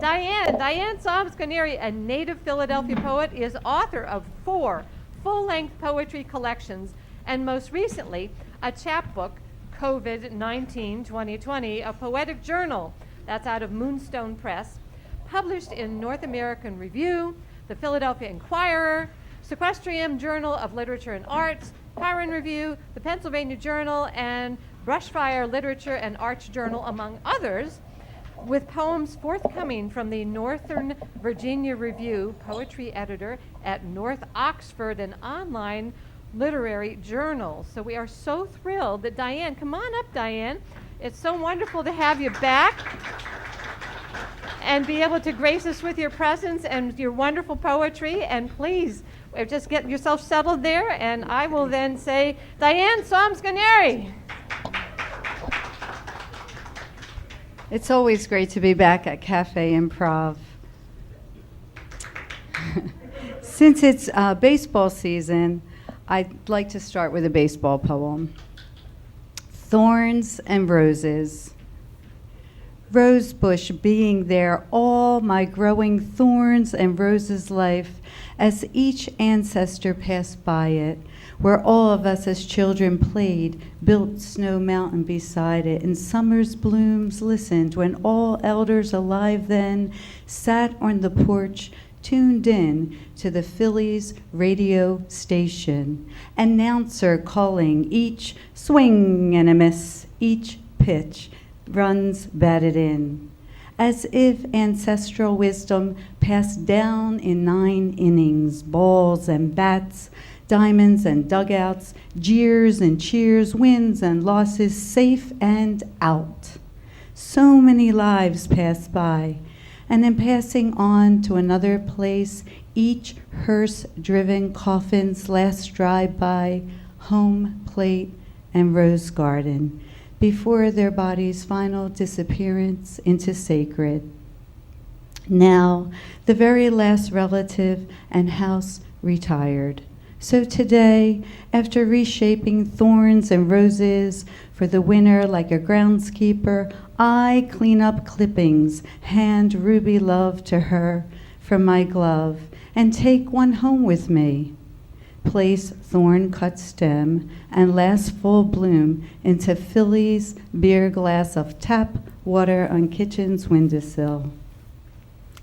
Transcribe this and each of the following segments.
Diane Sahms-Guarnieri, a native Philadelphia poet, is author of 4 full-length poetry collections, and most recently, a chapbook, COVID-19 2020, a poetic journal that's out of Moonstone Press, published in North American Review, the Philadelphia Inquirer, Sequestrium Journal of Literature and Arts, Curran Review, the Pennsylvania Journal, and Brushfire Literature and Arts Journal, among others, with poems forthcoming from the Northern Virginia Review, poetry editor at North Oxford, an online literary journal. So we are so thrilled that Diane, come on up, Diane. It's so wonderful to have you back and be able to grace us with your presence and your wonderful poetry. And please, just get yourself settled there, and I will then say, Diane Sahms-Guarnieri. It's always great to be back at Cafe Improv. Since it's baseball season, I'd like to start with a baseball poem. Thorns and Roses. Rose bush being there, all my growing thorns and roses life, as each ancestor passed by it, where all of us as children played, built Snow Mountain beside it, and summer's blooms listened when all elders alive then sat on the porch, tuned in to the Phillies radio station, announcer calling each swing and a miss, each pitch, runs batted in, as if ancestral wisdom passed down in 9 innings, balls and bats, diamonds and dugouts, jeers and cheers, wins and losses, safe and out. So many lives pass by, and in passing on to another place, each hearse-driven coffin's last drive-by, home plate and rose garden, before their body's final disappearance into sacred. Now, the very last relative and house retired. So today, after reshaping thorns and roses for the winter like a groundskeeper, I clean up clippings, hand ruby love to her from my glove, and take one home with me. Place thorn-cut stem and last full bloom into Philly's beer glass of tap water on kitchen's windowsill.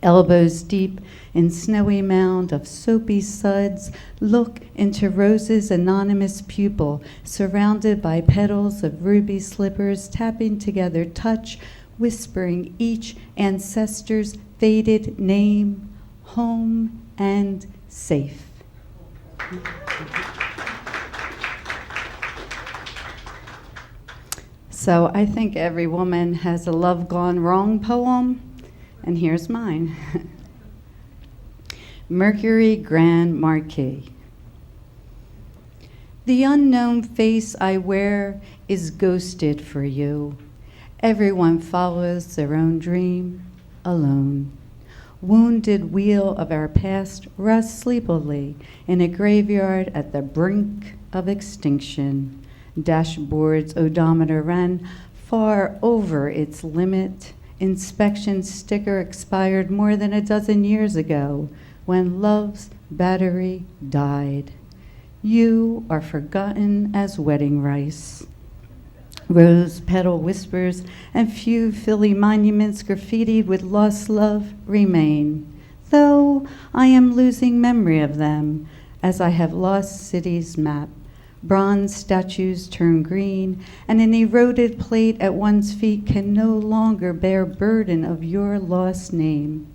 Elbows deep in snowy mound of soapy suds, look into Rose's anonymous pupil, surrounded by petals of ruby slippers, tapping together, touch, whispering each ancestor's faded name, home and safe. So I think every woman has a love gone wrong poem, and here's mine. Mercury Grand Marquis. The unknown face I wear is ghosted for you. Everyone follows their own dream alone. Wounded wheel of our past rusts sleepily in a graveyard at the brink of extinction. Dashboard's odometer ran far over its limit. Inspection sticker expired more than a dozen years ago when love's battery died. You are forgotten as wedding rice. Rose petal whispers and few Philly monuments graffitied with lost love remain, though I am losing memory of them as I have lost cities' map. Bronze statues turn green, and an eroded plate at one's feet can no longer bear burden of your lost name.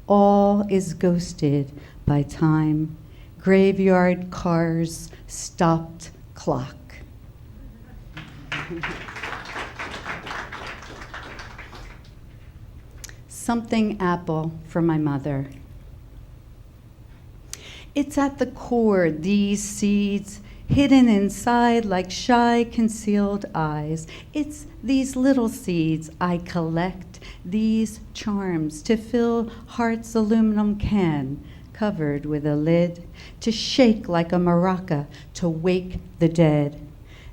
All is ghosted by time. Graveyard cars, stopped clock. Something apple for my mother. It's at the core, these seeds, hidden inside like shy, concealed eyes. It's these little seeds I collect, these charms to fill heart's aluminum can, covered with a lid, to shake like a maraca, to wake the dead.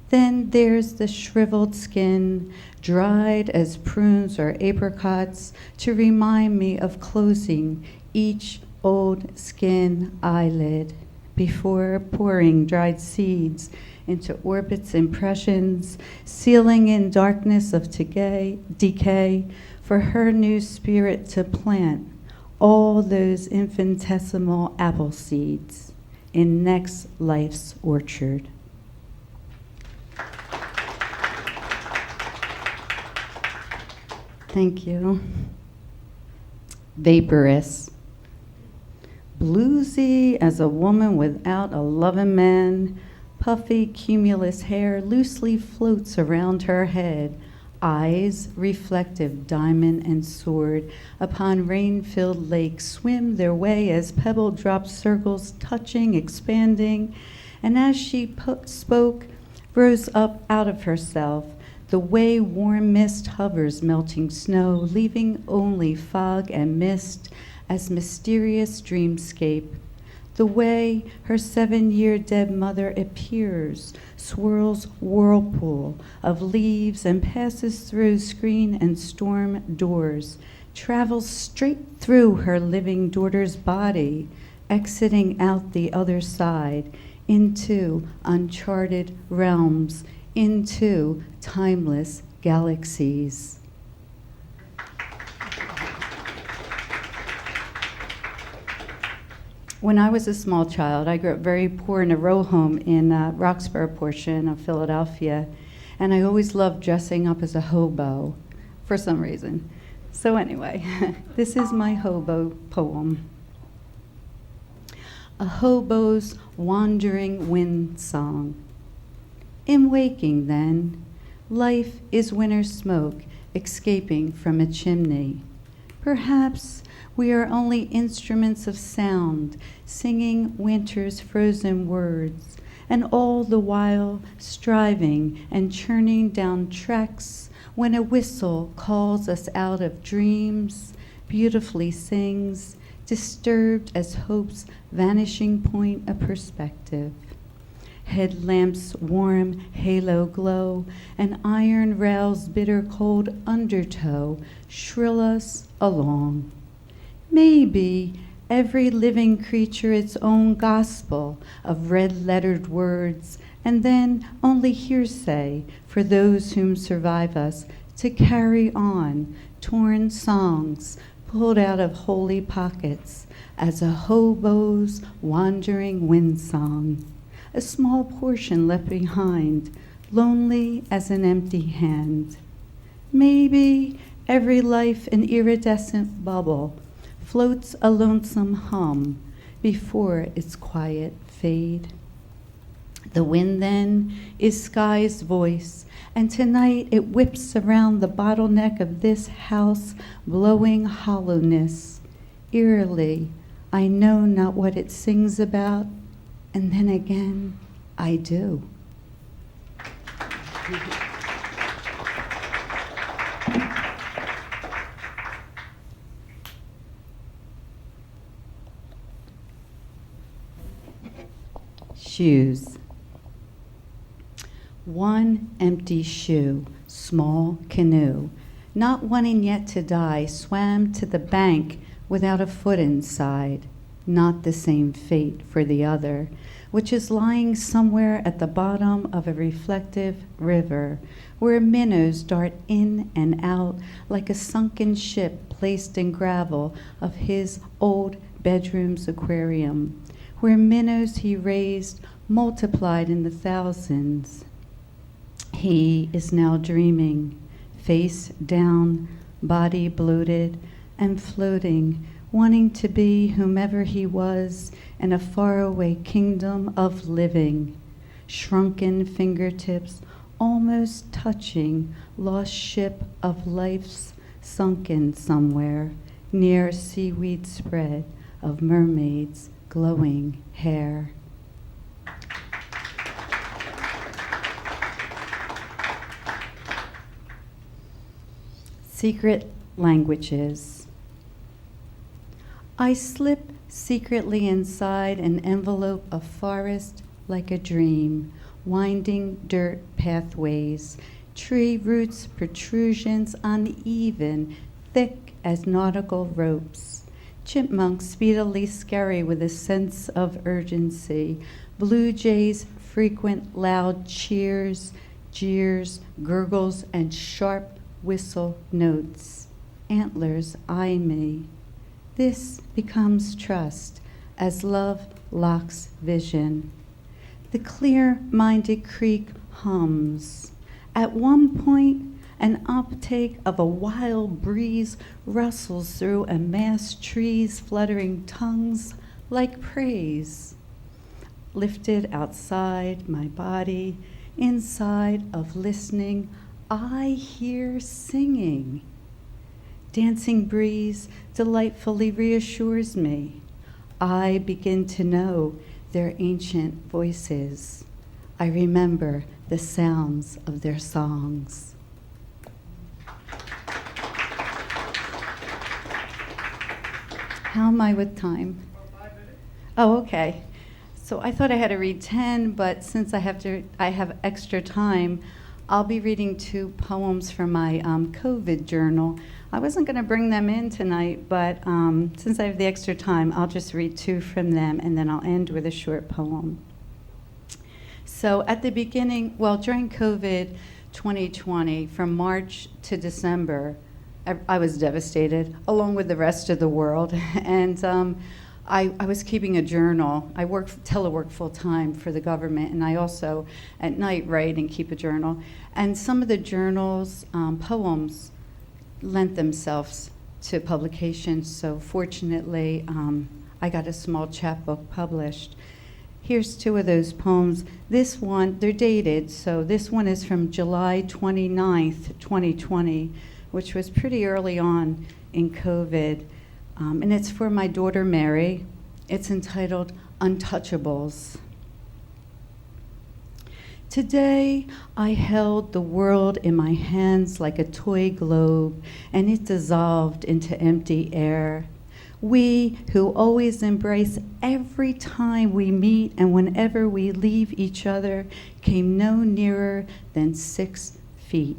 Then there's the shriveled skin, dried as prunes or apricots, to remind me of closing each old skin eyelid before pouring dried seeds into orbits impressions, sealing in darkness of decay for her new spirit to plant all those infinitesimal apple seeds in next life's orchard. Thank you. Vaporous. Bluesy as a woman without a loving man, puffy cumulus hair loosely floats around her head, eyes, reflective diamond and sword, upon rain-filled lakes swim their way as pebble drop circles touching, expanding, and as she spoke, rose up out of herself, the way warm mist hovers melting snow, leaving only fog and mist as mysterious dreamscape. The way her 7-year dead mother appears, swirls whirlpool of leaves and passes through screen and storm doors, travels straight through her living daughter's body, exiting out the other side into uncharted realms, into timeless galaxies. When I was a small child, I grew up very poor in a row home in Roxborough portion of Philadelphia, and I always loved dressing up as a hobo for some reason. So anyway, this is my hobo poem. A hobo's wandering wind song. In waking then, life is winter smoke escaping from a chimney. Perhaps we are only instruments of sound, singing winter's frozen words, and all the while striving and churning down tracks when a whistle calls us out of dreams, beautifully sings, disturbed as hope's vanishing point of perspective. Headlamps' warm halo glow, and iron rails' bitter cold undertow shrill us along. Maybe every living creature its own gospel of red-lettered words, and then only hearsay for those whom survive us to carry on torn songs pulled out of holy pockets as a hobo's wandering wind song. A small portion left behind, lonely as an empty hand. Maybe every life an iridescent bubble floats a lonesome hum before its quiet fade. The wind then is sky's voice, and tonight it whips around the bottleneck of this house, blowing hollowness. Eerily, I know not what it sings about, and then again, I do. Shoes. One empty shoe, small canoe, not wanting yet to die, swam to the bank without a foot inside. Not the same fate for the other, which is lying somewhere at the bottom of a reflective river, where minnows dart in and out like a sunken ship placed in gravel of his old bedroom's aquarium, where minnows he raised multiplied in the thousands. He is now dreaming, face down, body bloated, and floating, wanting to be whomever he was in a faraway kingdom of living, shrunken fingertips almost touching lost ship of life's sunken somewhere near seaweed spread of mermaids' glowing hair. Secret languages. I slip secretly inside an envelope of forest like a dream, winding dirt pathways, tree roots, protrusions uneven, thick as nautical ropes. Chipmunks speedily scurry with a sense of urgency. Blue jays frequent loud cheers, jeers, gurgles, and sharp whistle notes. Antlers eye me. This becomes trust as love locks vision. The clear-minded creek hums. At one point, an uptake of a wild breeze rustles through a massed trees, fluttering tongues like praise. Lifted outside my body, inside of listening, I hear singing. Dancing breeze delightfully reassures me. I begin to know their ancient voices. I remember the sounds of their songs. How am I with time? About 5 minutes. Oh, okay. So I thought I had to read 10, but since I have extra time, I'll be reading 2 poems from my COVID journal. I wasn't going to bring them in tonight, but since I have the extra time, I'll just read 2 from them, and then I'll end with a short poem. So at the beginning, well, during COVID 2020, from March to December, I was devastated, along with the rest of the world. And I was keeping a journal. I telework full time for the government, and I also at night write and keep a journal. And some of the journal's poems lent themselves to publication. So fortunately, I got a small chapbook published. Here's 2 of those poems. This one, they're dated, so this one is from July 29th, 2020, which was pretty early on in COVID. And it's for my daughter, Mary. It's entitled Untouchables. Today, I held the world in my hands like a toy globe, and it dissolved into empty air. We who always embrace every time we meet and whenever we leave each other came no nearer than 6 feet.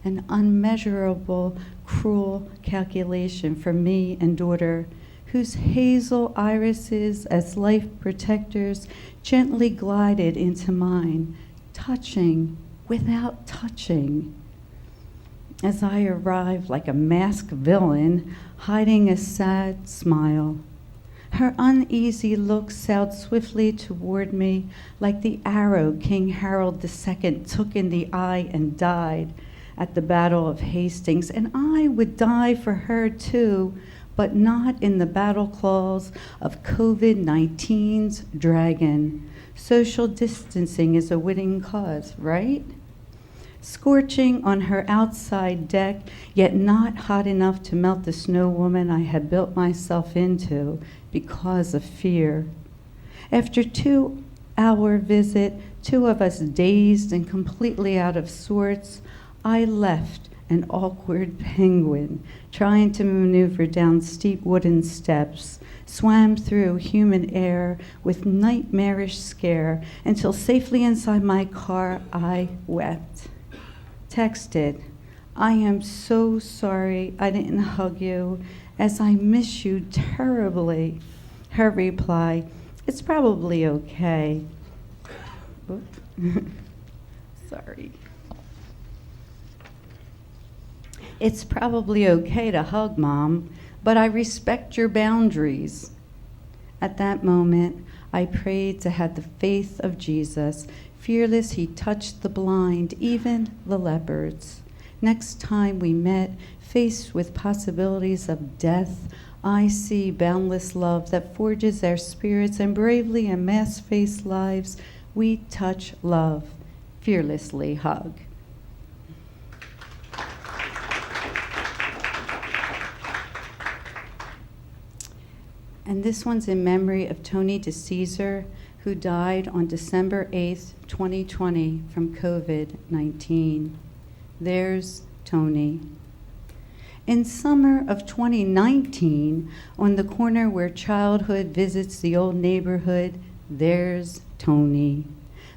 An unmeasurable, cruel calculation for me and daughter, whose hazel irises as life protectors gently glided into mine, touching without touching. As I arrived like a masked villain, hiding a sad smile, her uneasy look sailed swiftly toward me like the arrow King Harold II took in the eye and died at the Battle of Hastings, and I would die for her too, but not in the battle claws of COVID-19's dragon. Social distancing is a winning cause, right? Scorching on her outside deck, yet not hot enough to melt the snow woman I had built myself into because of fear. After 2-hour visit, 2 of us dazed and completely out of sorts, I left an awkward penguin trying to maneuver down steep wooden steps, swam through human air with nightmarish scare until safely inside my car I wept. Texted, I am so sorry I didn't hug you, as I miss you terribly. Her reply, it's probably okay. Sorry. It's probably okay to hug, Mom, but I respect your boundaries. At that moment, I prayed to have the faith of Jesus. Fearless, he touched the blind, even the lepers. Next time we met, faced with possibilities of death, I see boundless love that forges our spirits, and bravely in mask-faced lives, we touch love, fearlessly hug. And this one's in memory of Tony DeCesar, who died on December 8th, 2020 from COVID-19. There's Tony. In summer of 2019, on the corner where childhood visits the old neighborhood, there's Tony.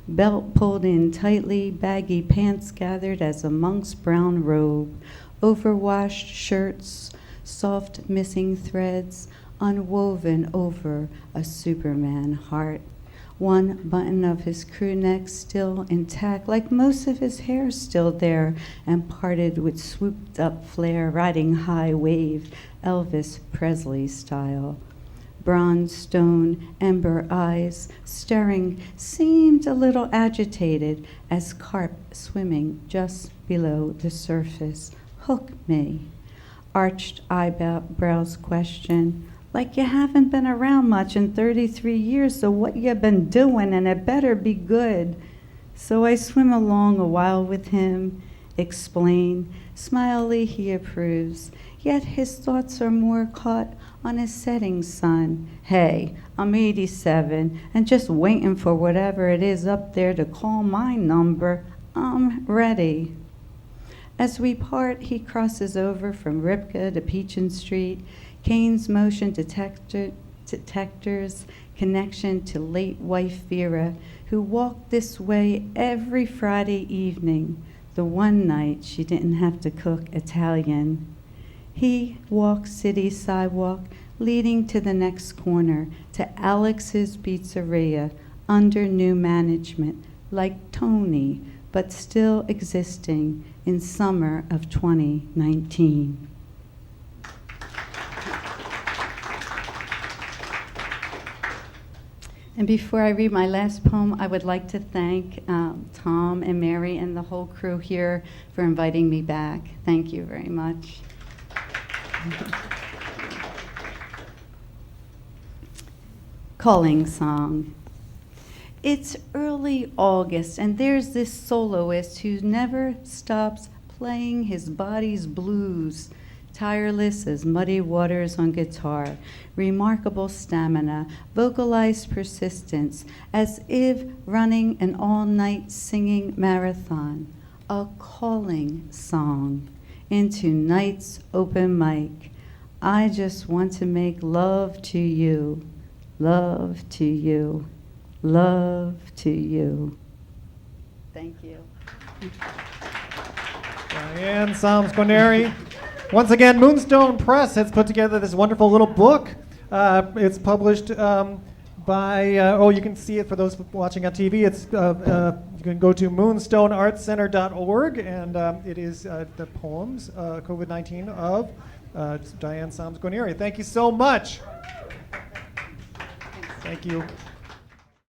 belt pulled in tightly, baggy pants gathered as a monk's brown robe, overwashed shirts, soft missing threads, unwoven over a Superman heart. One button of his crew neck still intact, like most of his hair still there, and parted with swooped up flare, riding high wave, Elvis Presley style. Bronze stone, ember eyes, stirring, seemed a little agitated as carp swimming just below the surface. Hook me. Arched eyebrows question, like you haven't been around much in 33 years, so what you been doing, and it better be good. So I swim along a while with him, explain, smiley he approves, yet his thoughts are more caught on his setting sun. Hey, I'm 87 and just waiting for whatever it is up there to call my number. I'm ready. As we part, he crosses over from Ripka to Peachin Street, Kane's motion detectors, connection to late wife Vera, who walked this way every Friday evening, the one night she didn't have to cook Italian. He walks city sidewalk, leading to the next corner, to Alex's Pizzeria, under new management, like Tony, but still existing in summer of 2019. And before I read my last poem, I would like to thank Tom and Mary and the whole crew here for inviting me back. Thank you very much. Calling song. It's early August, and there's this soloist who never stops playing his body's blues, tireless as muddy waters on guitar, remarkable stamina, vocalized persistence, as if running an all-night singing marathon, a calling song into night's open mic. I just want to make love to you, love to you, love to you. Thank you. Diane Sahms-Guarnieri. Once again, Moonstone Press has put together this wonderful little book. It's published by, you can see it for those watching on TV. It's you can go to moonstoneartcenter.org, and it is the poems, COVID-19, of Diane Sahms-Guarnieri. Thank you so much. Thank you.